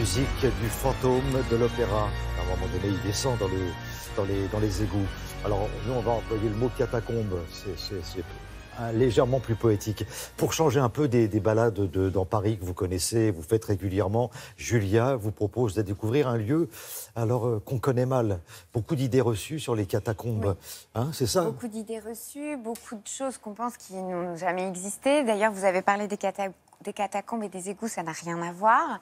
musique du fantôme de l'opéra. À un moment donné, il descend dans les égouts. Alors, nous, on va employer le mot catacombe. C'est légèrement plus poétique. Pour changer un peu des balades dans Paris que vous connaissez, vous faites régulièrement, Julia vous propose de découvrir un lieu qu'on connaît mal. Beaucoup d'idées reçues sur les catacombes, hein, c'est ça? Beaucoup d'idées reçues, beaucoup de choses qu'on pense qui n'ont jamais existé. D'ailleurs, vous avez parlé des catacombes et des égouts, ça n'a rien à voir.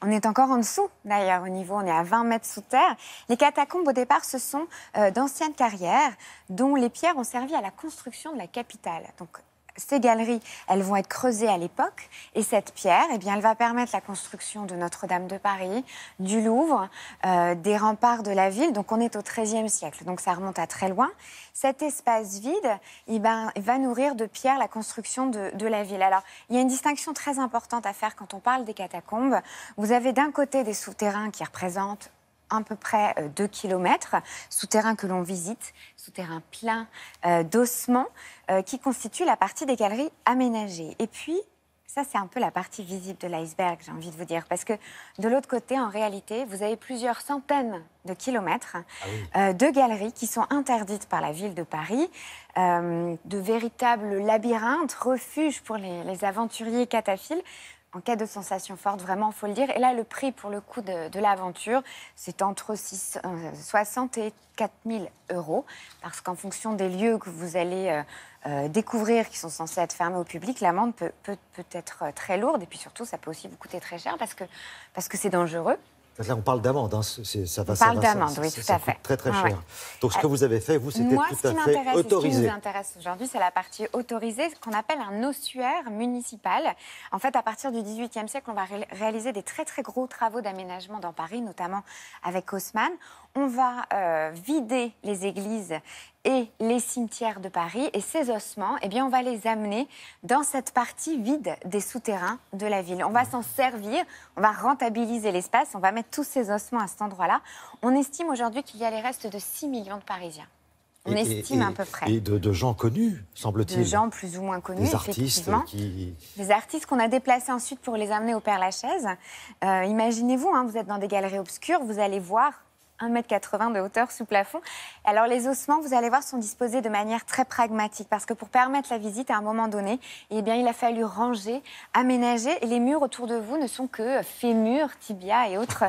On est encore en dessous, d'ailleurs, au niveau, on est à 20 mètres sous terre. Les catacombes, au départ, ce sont d'anciennes carrières dont les pierres ont servi à la construction de la capitale. Donc, ces galeries, elles vont être creusées à l'époque. Et cette pierre, eh bien, elle va permettre la construction de Notre-Dame de Paris, du Louvre, des remparts de la ville. Donc, on est au XIIIe siècle. Donc, ça remonte à très loin. Cet espace vide, il va nourrir de pierre la construction de la ville. Alors, il y a une distinction très importante à faire quand on parle des catacombes. Vous avez d'un côté des souterrains qui représentent à peu près 2 kilomètres, souterrains que l'on visite, souterrains pleins d'ossements qui constituent la partie des galeries aménagées. Et puis, ça c'est un peu la partie visible de l'iceberg, j'ai envie de vous dire, parce que de l'autre côté, en réalité, vous avez plusieurs centaines de kilomètres de galeries qui sont interdites par la ville de Paris, de véritables labyrinthes, refuges pour les aventuriers cataphiles. En cas de sensation forte, vraiment, il faut le dire. Et là, le prix, pour le coup, de l'aventure, c'est entre 60 et 4 000 €. Parce qu'en fonction des lieux que vous allez découvrir, qui sont censés être fermés au public, l'amende peut être très lourde. Et puis surtout, ça peut aussi vous coûter très cher parce que c'est dangereux. Là, on parle d'amende, hein. On parle d'amende, oui, tout à fait. Très, très cher. Donc, ce que vous avez fait, vous, c'était tout à fait autorisé. Ce qui nous intéresse aujourd'hui, c'est la partie autorisée, ce qu'on appelle un ossuaire municipal. En fait, à partir du XVIIIe siècle, on va réaliser des très, très gros travaux d'aménagement dans Paris, notamment avec Haussmann. On va vider les églises et les cimetières de Paris. Et ces ossements, eh bien, on va les amener dans cette partie vide des souterrains de la ville. On va s'en servir, on va rentabiliser l'espace, on va mettre tous ces ossements à cet endroit-là. On estime aujourd'hui qu'il y a les restes de 6 millions de Parisiens. On estime à peu près. Et de gens connus, semble-t-il. De gens plus ou moins connus, des artistes effectivement. Des artistes qu'on a déplacés ensuite pour les amener au Père-Lachaise. Imaginez-vous, hein, vous êtes dans des galeries obscures, vous allez voir 1,80 m de hauteur sous plafond. Alors les ossements, vous allez voir, sont disposés de manière très pragmatique parce que pour permettre la visite à un moment donné, eh bien, il a fallu ranger, aménager et les murs autour de vous ne sont que fémurs, tibias et autres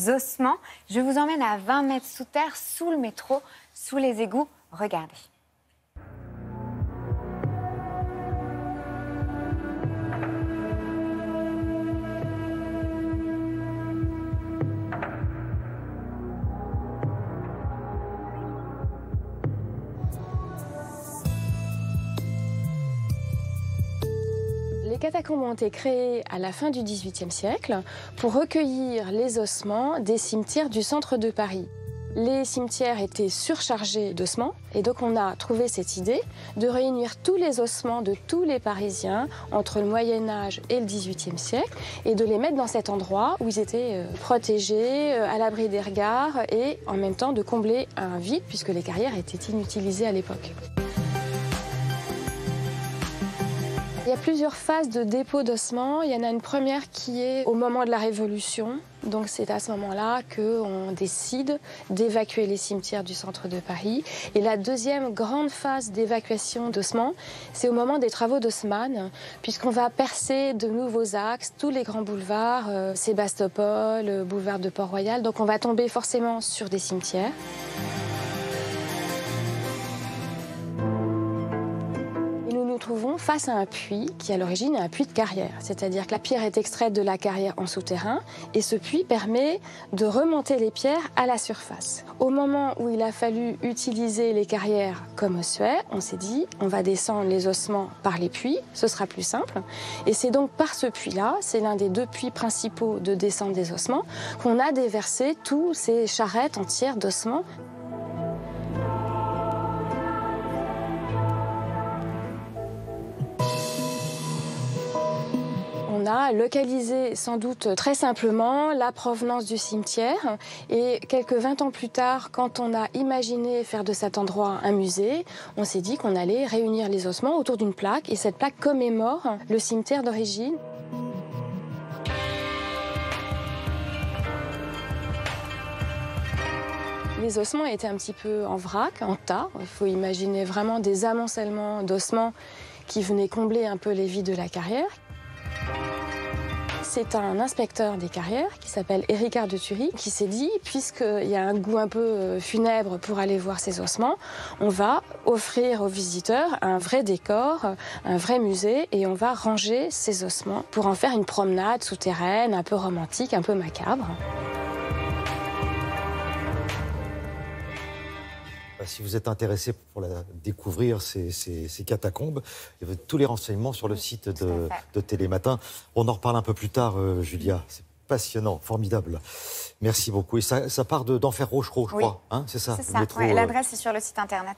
ossements. Je vous emmène à 20 mètres sous terre, sous le métro, sous les égouts. Regardez. Les catacombes ont été créées à la fin du XVIIIe siècle pour recueillir les ossements des cimetières du centre de Paris. Les cimetières étaient surchargés d'ossements et donc on a trouvé cette idée de réunir tous les ossements de tous les Parisiens entre le Moyen-Âge et le XVIIIe siècle et de les mettre dans cet endroit où ils étaient protégés, à l'abri des regards et en même temps de combler un vide puisque les carrières étaient inutilisées à l'époque. Il y a plusieurs phases de dépôt d'ossements. Il y en a une première qui est au moment de la Révolution. Donc c'est à ce moment-là qu'on décide d'évacuer les cimetières du centre de Paris. Et la deuxième grande phase d'évacuation d'ossements, c'est au moment des travaux d'Haussmann, puisqu'on va percer de nouveaux axes, tous les grands boulevards, Sébastopol, boulevard de Port-Royal. Donc on va tomber forcément sur des cimetières. Nous nous trouvons face à un puits qui à l'origine est un puits de carrière, c'est-à-dire que la pierre est extraite de la carrière en souterrain et ce puits permet de remonter les pierres à la surface. Au moment où il a fallu utiliser les carrières comme ossuaire, on s'est dit on va descendre les ossements par les puits, ce sera plus simple et c'est donc par ce puits-là, c'est l'un des 2 puits principaux de descente des ossements, qu'on a déversé tous ces charrettes entières d'ossements. On a localisé sans doute très simplement la provenance du cimetière et quelques 20 ans plus tard, quand on a imaginé faire de cet endroit un musée, on s'est dit qu'on allait réunir les ossements autour d'une plaque et cette plaque commémore le cimetière d'origine. Les ossements étaient un petit peu en vrac, en tas. Il faut imaginer vraiment des amoncellements d'ossements qui venaient combler un peu les vides de la carrière. C'est un inspecteur des carrières qui s'appelle Éric Ardetury qui s'est dit, puisqu'il y a un goût un peu funèbre pour aller voir ces ossements, on va offrir aux visiteurs un vrai décor, un vrai musée, et on va ranger ces ossements pour en faire une promenade souterraine, un peu romantique, un peu macabre. Si vous êtes intéressé pour découvrir ces catacombes, il y a tous les renseignements sur le site de Télématin. On en reparle un peu plus tard, Julia. C'est passionnant, formidable. Merci beaucoup. Et ça part d'Enfer Rochereau, je crois. Hein, c'est ça. C'est ça. Ouais, l'adresse est sur le site internet.